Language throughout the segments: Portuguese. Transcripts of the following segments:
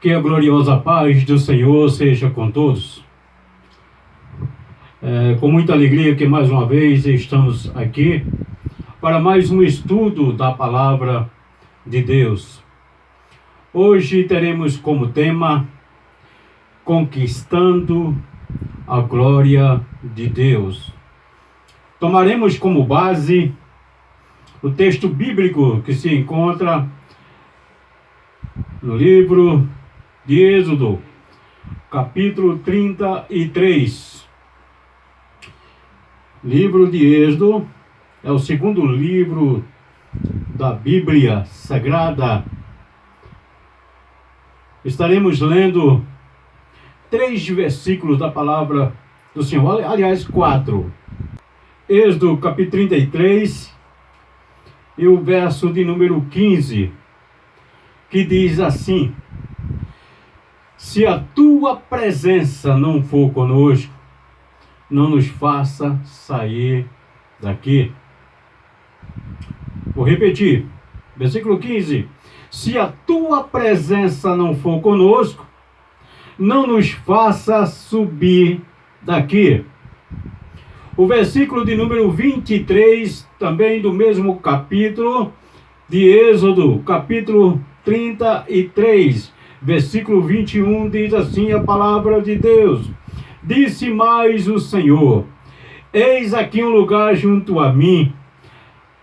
Que a gloriosa paz do Senhor seja com todos. Com muita alegria que mais uma vez estamos aqui para mais um estudo da Palavra de Deus. Hoje teremos como tema Conquistando a Glória de Deus. Tomaremos como base o texto bíblico que se encontra no livro de Êxodo, capítulo 33. Livro de Êxodo é o segundo livro da Bíblia Sagrada. Estaremos lendo 3 versículos da palavra do Senhor, aliás, 4. Êxodo, capítulo 33, e o verso de número 15, que diz assim: se a tua presença não for conosco, não nos faça sair daqui. Vou repetir, versículo 15: se a tua presença não for conosco, não nos faça subir daqui. O versículo de número 23, também do mesmo capítulo de Êxodo, capítulo 33, versículo 21, diz assim a palavra de Deus: disse mais o Senhor: eis aqui um lugar junto a mim,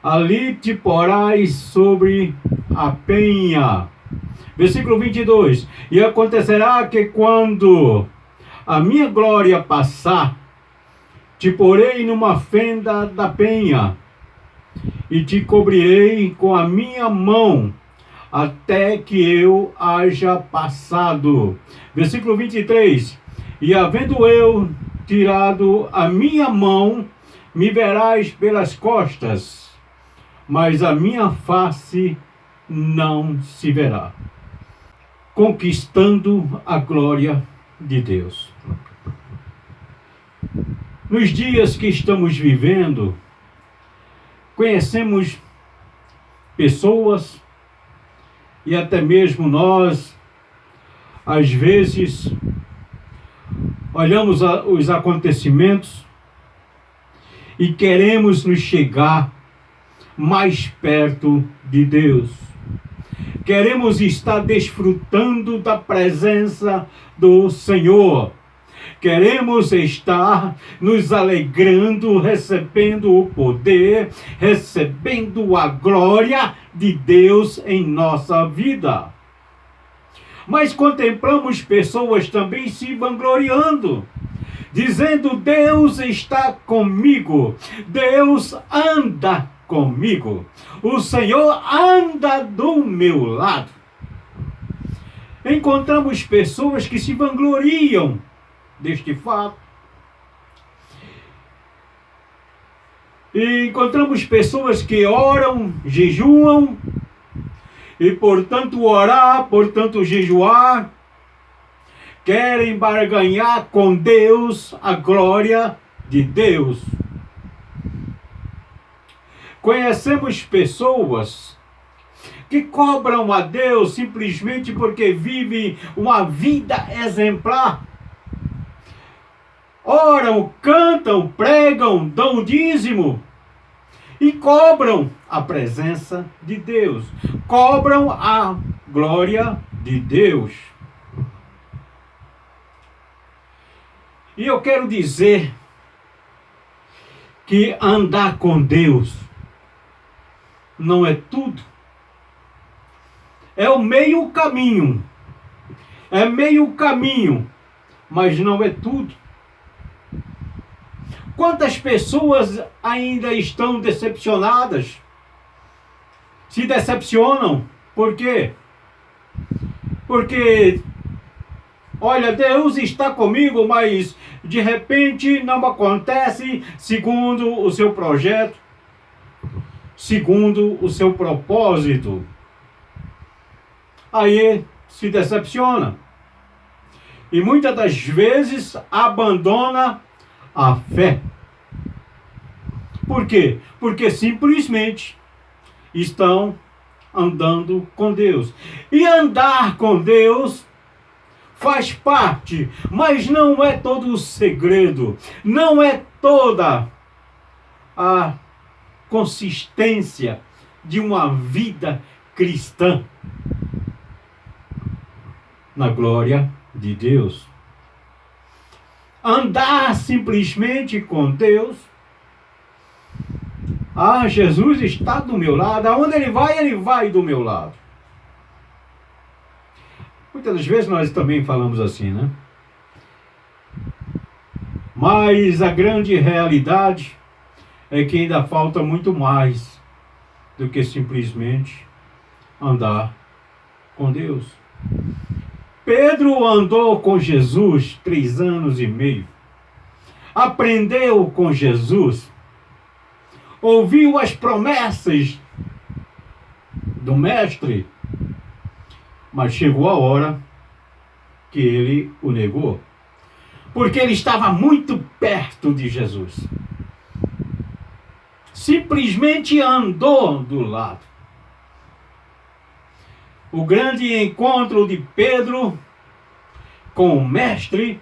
ali te porás sobre a penha. Versículo 22, e acontecerá que quando a minha glória passar, te porei numa fenda da penha, e te cobrirei com a minha mão, até que eu haja passado. Versículo 23, e havendo eu tirado a minha mão, me verás pelas costas, mas a minha face não se verá. Conquistando a glória de Deus. Nos dias que estamos vivendo, conhecemos pessoas e até mesmo nós, às vezes, olhamos os acontecimentos e queremos nos chegar mais perto de Deus. Queremos estar desfrutando da presença do Senhor. Queremos estar nos alegrando, recebendo o poder, recebendo a glória de Deus em nossa vida. Mas contemplamos pessoas também se vangloriando, dizendo: Deus está comigo, Deus anda comigo, o Senhor anda do meu lado. Encontramos pessoas que se vangloriam deste fato. E encontramos pessoas que oram, jejuam, e portanto orar, portanto jejuar, querem barganhar com Deus a glória de Deus. Conhecemos pessoas que cobram a Deus simplesmente porque vivem uma vida exemplar. Oram, cantam, pregam, dão dízimo e cobram a presença de Deus, cobram a glória de Deus. E eu quero dizer que andar com Deus não é tudo. É o meio caminho. É meio caminho, mas não é tudo. Quantas pessoas ainda estão decepcionadas? Se decepcionam. Por quê? Porque, olha, Deus está comigo, mas de repente não acontece segundo o seu projeto, segundo o seu propósito. Aí se decepciona. E muitas das vezes abandona a fé. Por quê? Porque simplesmente estão andando com Deus. E andar com Deus faz parte, mas não é todo o segredo, não é toda a consistência de uma vida cristã na glória de Deus. Andar simplesmente com Deus. Ah, Jesus está do meu lado. Aonde Ele vai do meu lado. Muitas das vezes nós também falamos assim, né? Mas a grande realidade é que ainda falta muito mais do que simplesmente andar com Deus. Pedro andou com Jesus 3 anos e meio. Aprendeu com Jesus. Ouviu as promessas do Mestre. Mas chegou a hora que ele o negou. Porque ele estava muito perto de Jesus. Simplesmente andou do lado. O grande encontro de Pedro com o Mestre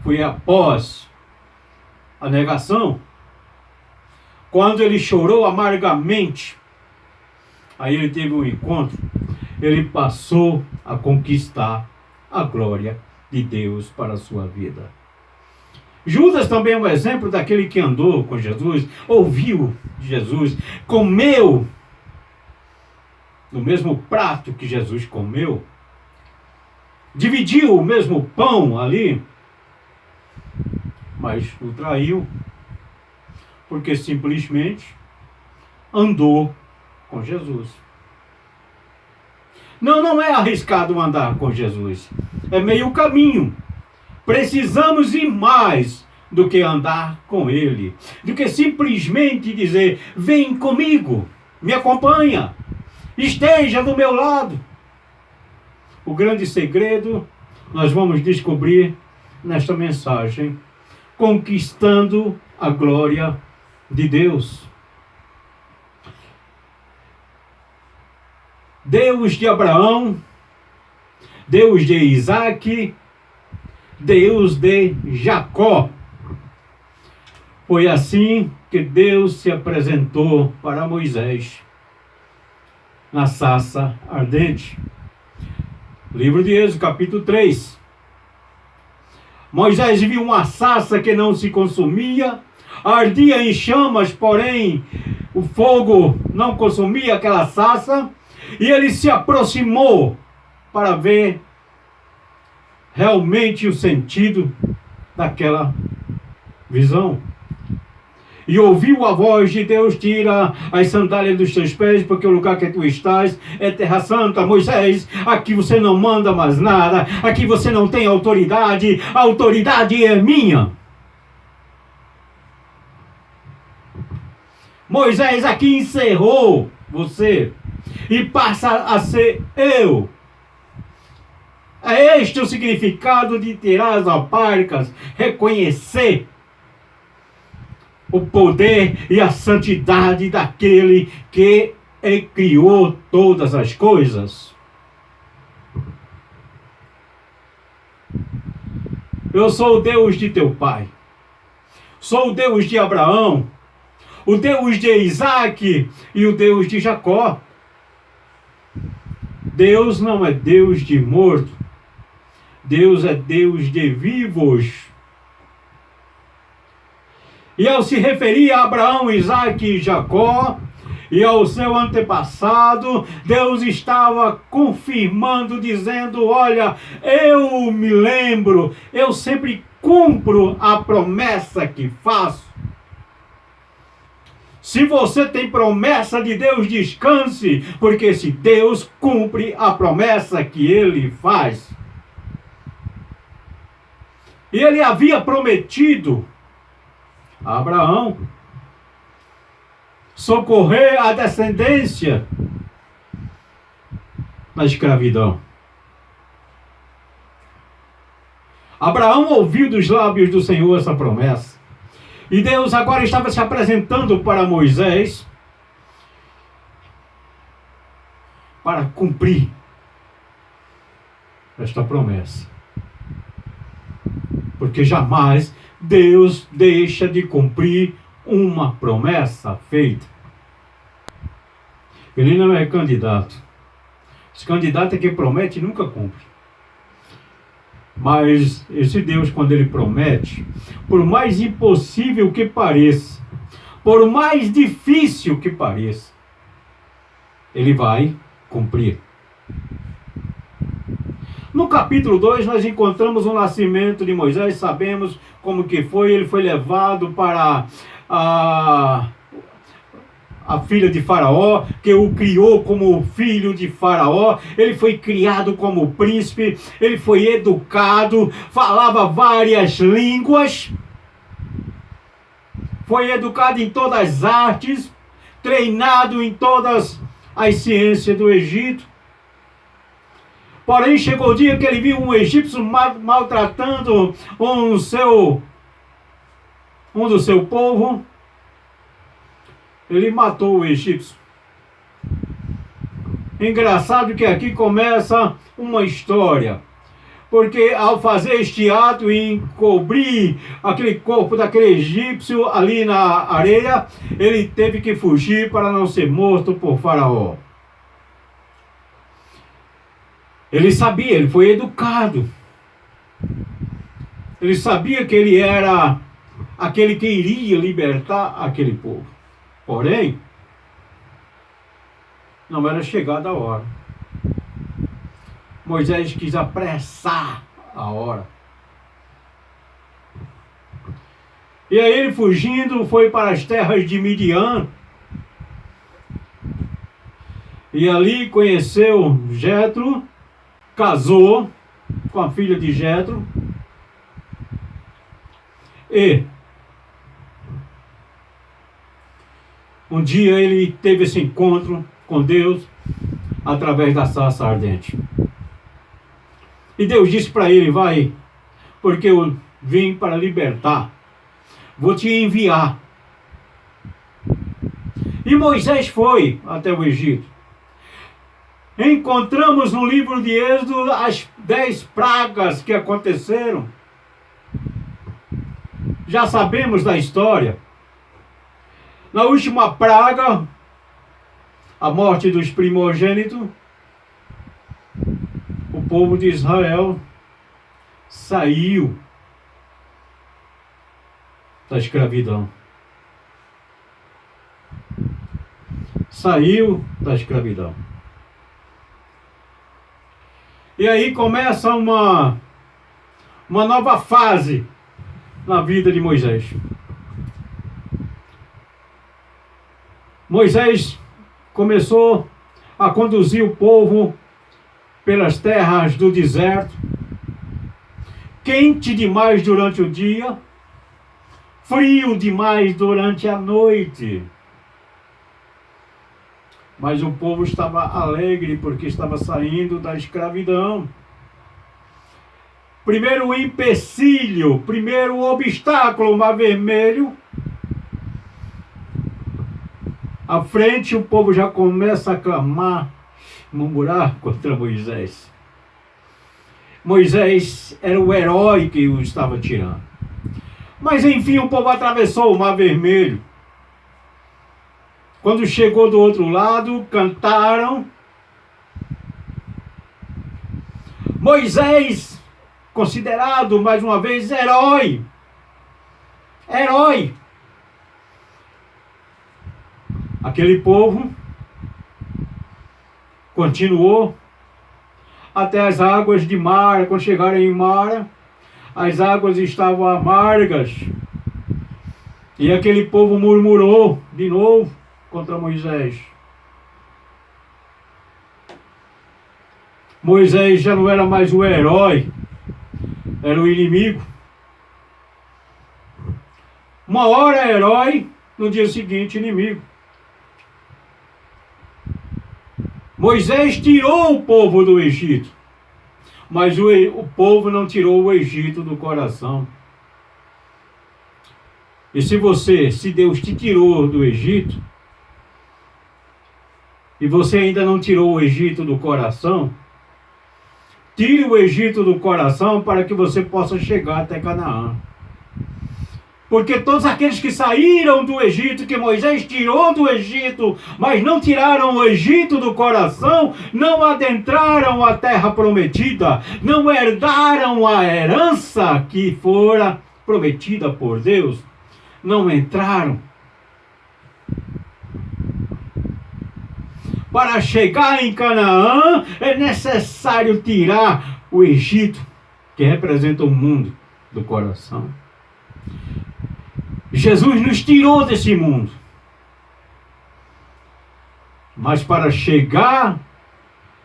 foi após a negação, quando ele chorou amargamente. Aí ele teve um encontro, ele passou a conquistar a glória de Deus para a sua vida. Judas também é um exemplo daquele que andou com Jesus, ouviu Jesus, comeu no mesmo prato que Jesus comeu, dividiu o mesmo pão ali, mas o traiu, porque simplesmente andou com Jesus. Não é arriscado andar com Jesus, é meio caminho. Precisamos ir mais do que andar com Ele, do que simplesmente dizer, vem comigo, me acompanha, esteja do meu lado. O grande segredo nós vamos descobrir nesta mensagem, conquistando a glória de Deus. Deus de Abraão, Deus de Isaac, Deus de Jacó. Foi assim que Deus se apresentou para Moisés na sarça ardente. Livro de Êxodo, capítulo 3. Moisés viu uma sarça que não se consumia, ardia em chamas, porém o fogo não consumia aquela sarça, e ele se aproximou para ver realmente o sentido daquela visão. E ouviu a voz de Deus: tira as sandálias dos teus pés, porque o lugar que tu estás é terra santa. Moisés, aqui você não manda mais nada, aqui você não tem autoridade, a autoridade é minha. Moisés, aqui encerrou você e passa a ser eu. É este o significado de tirar as alparcas, reconhecer o poder e a santidade daquele que criou todas as coisas. Eu sou o Deus de teu pai, sou o Deus de Abraão, o Deus de Isaac e o Deus de Jacó. Deus não é Deus de morto, Deus é Deus de vivos. E ao se referir a Abraão, Isaac e Jacó, e ao seu antepassado, Deus estava confirmando, dizendo: olha, eu me lembro, eu sempre cumpro a promessa que faço. Se você tem promessa de Deus, descanse, porque se Deus cumpre a promessa que Ele faz. E Ele havia prometido a Abraão socorrer a descendência na escravidão. Abraão ouviu dos lábios do Senhor essa promessa. E Deus agora estava se apresentando para Moisés para cumprir esta promessa. Porque jamais Deus deixa de cumprir uma promessa feita. Ele não é candidato. Esse candidato é que promete e nunca cumpre. Mas esse Deus, quando ele promete, por mais impossível que pareça, por mais difícil que pareça, ele vai cumprir. No capítulo 2 nós encontramos o nascimento de Moisés, sabemos como que foi, ele foi levado para a filha de Faraó, que o criou como filho de Faraó. Ele foi criado como príncipe, ele foi educado, falava várias línguas, foi educado em todas as artes, treinado em todas as ciências do Egito. Porém, chegou o dia que ele viu um egípcio maltratando um do seu povo. Ele matou o egípcio. Engraçado que aqui começa uma história. Porque ao fazer este ato e encobrir aquele corpo daquele egípcio ali na areia, ele teve que fugir para não ser morto por Faraó. Ele sabia, ele foi educado. Ele sabia que ele era aquele que iria libertar aquele povo. Porém, não era chegada a hora. Moisés quis apressar a hora. E aí ele, fugindo, foi para as terras de Midian. E ali conheceu Jetro, casou com a filha de Jetro. E um dia ele teve esse encontro com Deus através da sarça ardente. E Deus disse para ele: vai, porque eu vim para libertar. Vou te enviar. E Moisés foi até o Egito. Encontramos no livro de Êxodo as 10 pragas que aconteceram. Já sabemos da história. Na última praga, a morte dos primogênitos, o povo de Israel saiu da escravidão. Saiu da escravidão. E aí começa uma nova fase na vida de Moisés. Moisés começou a conduzir o povo pelas terras do deserto, quente demais durante o dia, frio demais durante a noite. Mas o povo estava alegre porque estava saindo da escravidão. Primeiro o empecilho, primeiro o obstáculo, o Mar Vermelho. À frente o povo já começa a clamar, murmurar contra Moisés. Moisés era o herói que o estava tirando. Mas enfim, o povo atravessou o Mar Vermelho. Quando chegou do outro lado, cantaram. Moisés, considerado mais uma vez herói. Herói. Aquele povo continuou até as águas de Mara. Quando chegaram em Mara, as águas estavam amargas. E aquele povo murmurou de novo contra Moisés. Moisés já não era mais o herói, era o inimigo. Uma hora herói, no dia seguinte inimigo. Moisés tirou o povo do Egito, mas o povo não tirou o Egito do coração. E se Deus te tirou do Egito, e você ainda não tirou o Egito do coração, Tire o Egito do coração para que você possa chegar até Canaã. Porque todos aqueles que saíram do Egito, que Moisés tirou do Egito, mas não tiraram o Egito do coração, não adentraram a terra prometida, não herdaram a herança que fora prometida por Deus, não entraram. Para chegar em Canaã, é necessário tirar o Egito, que representa o mundo, do coração. Jesus nos tirou desse mundo. Mas para chegar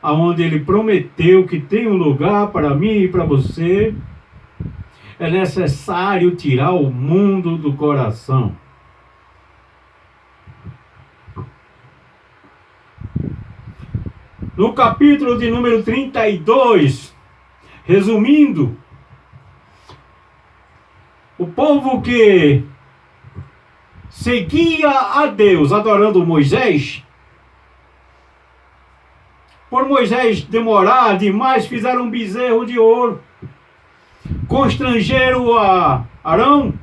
aonde Ele prometeu que tem um lugar para mim e para você, é necessário tirar o mundo do coração. No capítulo de número 32, resumindo, o povo que seguia a Deus adorando Moisés, por Moisés demorar demais, fizeram um bezerro de ouro, constrangeram a Arão,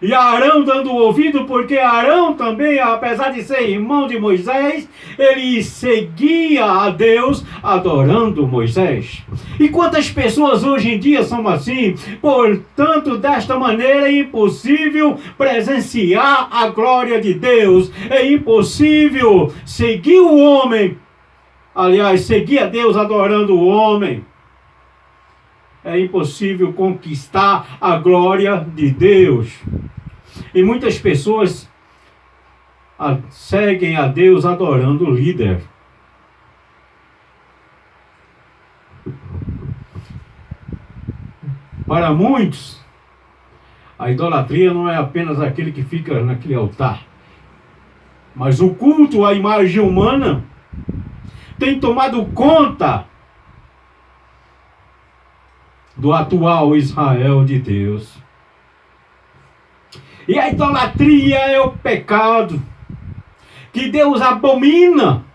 e Arão dando ouvido, porque Arão também, apesar de ser irmão de Moisés, ele seguia a Deus adorando Moisés. E quantas pessoas hoje em dia são assim? Portanto, desta maneira é impossível presenciar a glória de Deus. É impossível seguir o homem. Aliás, seguir a Deus adorando o homem. É impossível conquistar a glória de Deus. E muitas pessoas seguem a Deus adorando o líder. Para muitos, a idolatria não é apenas aquele que fica naquele altar, mas o culto à imagem humana tem tomado conta do atual Israel de Deus. E a idolatria é o pecado que Deus abomina.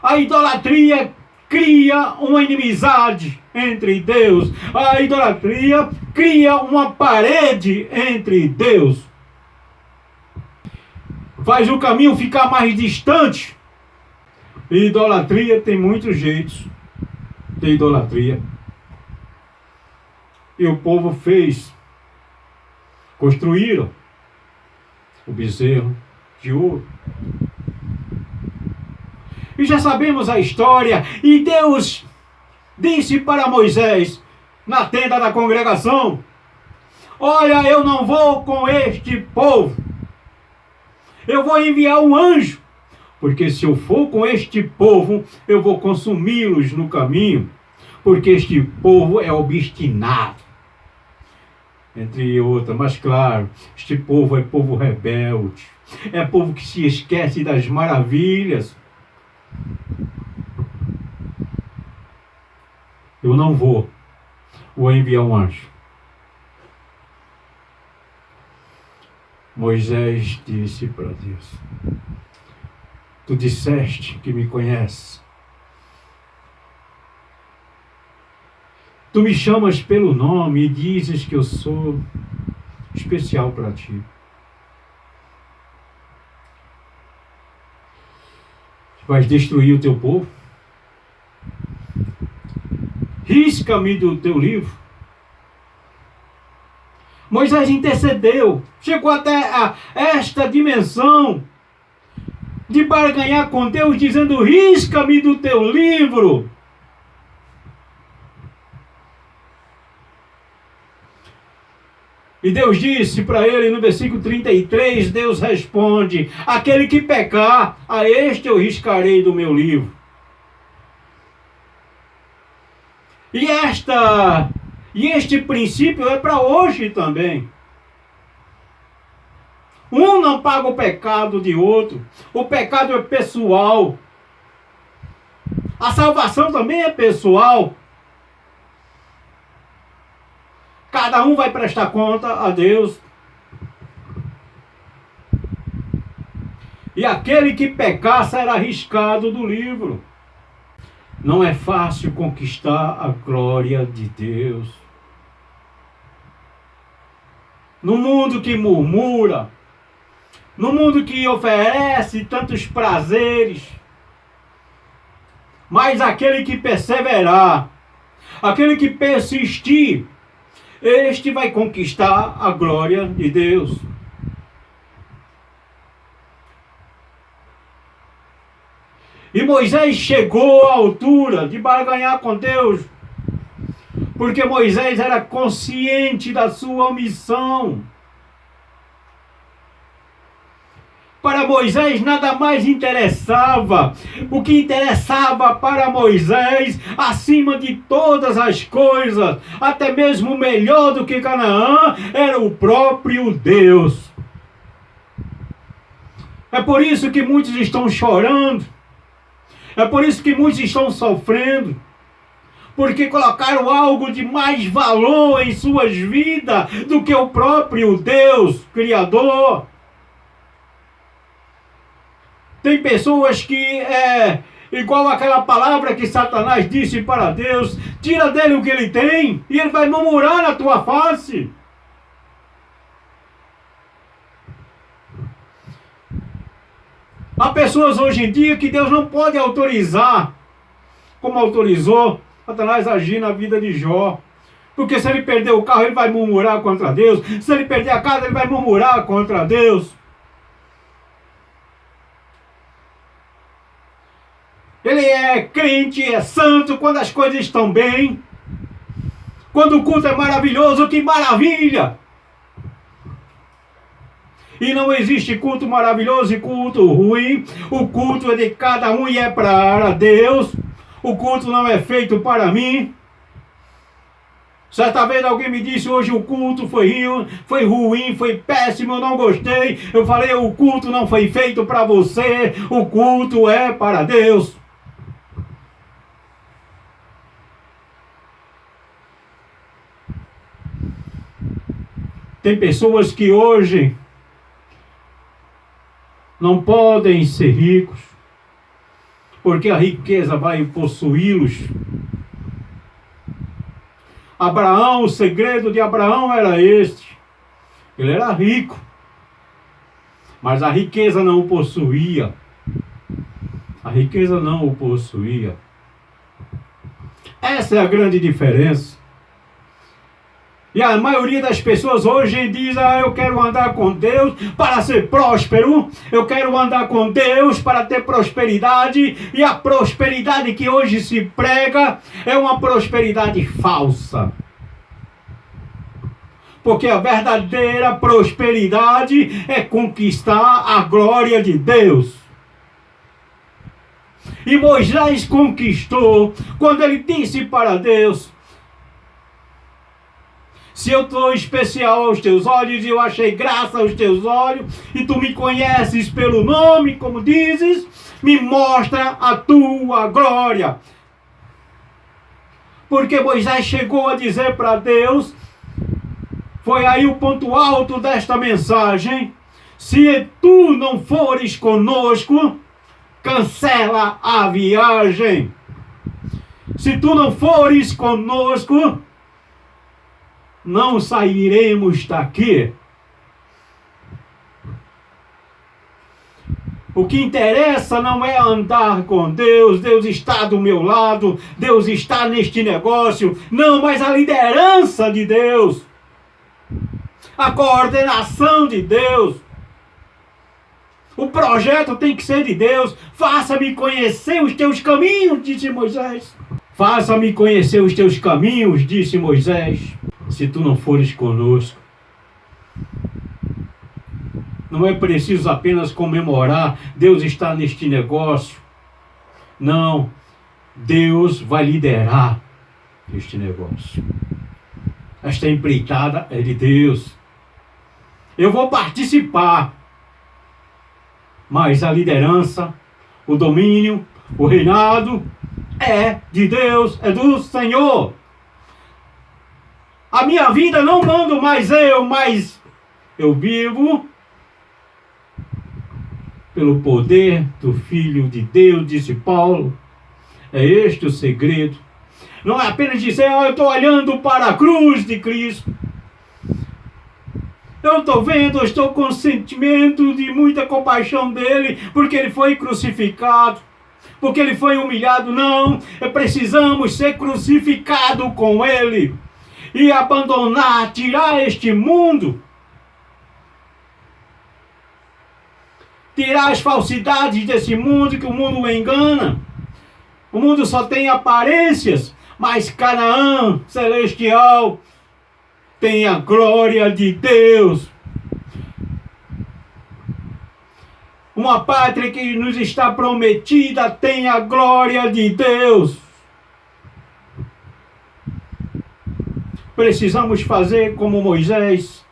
A idolatria cria uma inimizade entre Deus. A idolatria cria uma parede entre Deus. Faz o caminho ficar mais distante. E idolatria tem muitos jeitos de idolatria. E o povo fez. Construíram o bezerro de ouro. E já sabemos a história. E Deus disse para Moisés, na tenda da congregação: olha, eu não vou com este povo. Eu vou enviar um anjo. Porque se eu for com este povo, eu vou consumi-los no caminho. Porque este povo é obstinado. Entre outras, mas claro, este povo é povo rebelde. É povo que se esquece das maravilhas. Eu não vou enviar um anjo. Moisés disse para Deus: tu disseste que me conheces. Tu me chamas pelo nome e dizes que eu sou especial para ti. Vais destruir o teu povo? Risca-me do teu livro. Moisés intercedeu, chegou até esta dimensão de barganhar com Deus, dizendo: risca-me do teu livro. E Deus disse para ele no versículo 33, Deus responde: aquele que pecar, a este eu riscarei do meu livro. E este princípio é para hoje também. Um não paga o pecado de outro. O pecado é pessoal. A salvação também é pessoal. Cada um vai prestar conta a Deus. E aquele que pecar será riscado do livro. Não é fácil conquistar a glória de Deus. No mundo que murmura, no mundo que oferece tantos prazeres, mas aquele que perseverar, aquele que persistir, este vai conquistar a glória de Deus. E Moisés chegou à altura de barganhar com Deus, porque Moisés era consciente da sua missão. Para Moisés nada mais interessava. O que interessava para Moisés, acima de todas as coisas, até mesmo melhor do que Canaã, era o próprio Deus. É por isso que muitos estão chorando. É por isso que muitos estão sofrendo. Porque colocaram algo de mais valor em suas vidas do que o próprio Deus, Criador. Tem pessoas que igual aquela palavra que Satanás disse para Deus: tira dele o que ele tem e ele vai murmurar na tua face. Há pessoas hoje em dia que Deus não pode autorizar, como autorizou Satanás agir na vida de Jó. Porque se ele perder o carro, ele vai murmurar contra Deus. Se ele perder a casa, ele vai murmurar contra Deus. Ele é crente, é santo quando as coisas estão bem. Quando o culto é maravilhoso, que maravilha! E não existe culto maravilhoso e culto ruim. O culto é de cada um e é para Deus. O culto não é feito para mim. Certa vez alguém me disse: hoje o culto foi ruim, foi péssimo, eu não gostei. Eu falei: o culto não foi feito para você. O culto é para Deus. Tem pessoas que hoje não podem ser ricos, porque a riqueza vai possuí-los. Abraão, o segredo de Abraão era este: ele era rico, mas a riqueza não o possuía. A riqueza não o possuía. Essa é a grande diferença. E a maioria das pessoas hoje diz: eu quero andar com Deus para ser próspero, eu quero andar com Deus para ter prosperidade, e a prosperidade que hoje se prega é uma prosperidade falsa. Porque a verdadeira prosperidade é conquistar a glória de Deus. E Moisés conquistou quando ele disse para Deus: se eu estou especial aos teus olhos, e eu achei graça aos teus olhos, e tu me conheces pelo nome, como dizes, me mostra a tua glória. Porque Moisés chegou a dizer para Deus, foi aí o ponto alto desta mensagem: se tu não fores conosco, cancela a viagem. Se tu não fores conosco, não sairemos daqui. O que interessa não é andar com Deus, Deus está do meu lado, Deus está neste negócio. Não, mas a liderança de Deus, a coordenação de Deus, o projeto tem que ser de Deus. Faça-me conhecer os teus caminhos, disse Moisés. Faça-me conhecer os teus caminhos, disse Moisés. Se tu não fores conosco. Não é preciso apenas comemorar: Deus está neste negócio. Não, Deus vai liderar este negócio. Esta empreitada é de Deus. Eu vou participar, mas a liderança, o domínio, o reinado é de Deus, é do Senhor. A minha vida não mando mais eu, mas eu vivo pelo poder do Filho de Deus, disse Paulo. É este o segredo. Não é apenas dizer, eu estou olhando para a cruz de Cristo. Eu estou vendo, eu estou com sentimento de muita compaixão dele, porque ele foi crucificado, porque ele foi humilhado. Não, precisamos ser crucificados com ele e abandonar, tirar este mundo, tirar as falsidades desse mundo, que o mundo o engana. O mundo só tem aparências, mas Canaã celestial tem a glória de Deus. Uma pátria que nos está prometida tem a glória de Deus. Precisamos fazer como Moisés,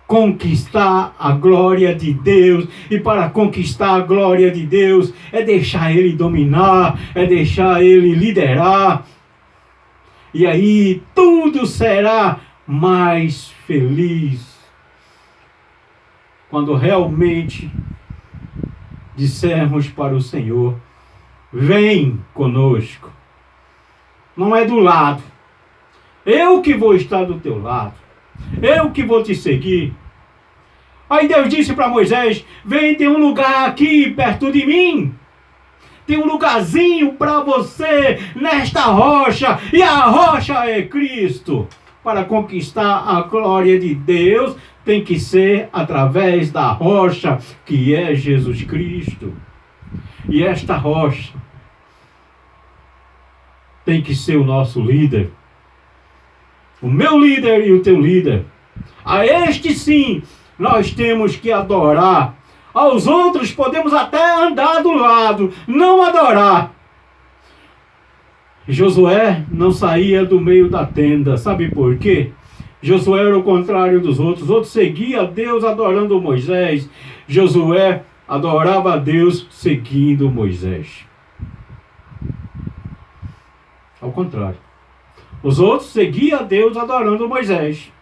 conquistar a glória de Deus. E para conquistar a glória de Deus é deixar Ele dominar, é deixar Ele liderar. E aí tudo será mais feliz. Quando realmente dissermos para o Senhor, vem conosco. Não é do lado. Eu que vou estar do teu lado. Eu que vou te seguir. Aí Deus disse para Moisés, vem, tem um lugar aqui perto de mim. Tem um lugarzinho para você nesta rocha. E a rocha é Cristo. Para conquistar a glória de Deus, tem que ser através da rocha, que é Jesus Cristo. E esta rocha tem que ser o nosso líder. O meu líder e o teu líder. A este sim, nós temos que adorar. Aos outros podemos até andar do lado, não adorar. Josué não saía do meio da tenda. Sabe por quê? Josué era o contrário dos outros. Os outros seguiam a Deus adorando Moisés. Josué adorava a Deus seguindo Moisés. Ao contrário. Os outros seguiam a Deus adorando Moisés.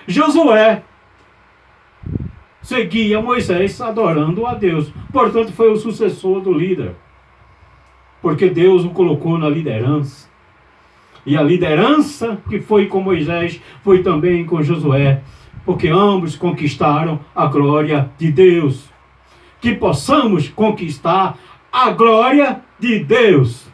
Josué seguia Moisés adorando a Deus. Portanto, foi o sucessor do líder. Porque Deus o colocou na liderança. E a liderança que foi com Moisés foi também com Josué. Porque ambos conquistaram a glória de Deus. Que possamos conquistar a glória de Deus.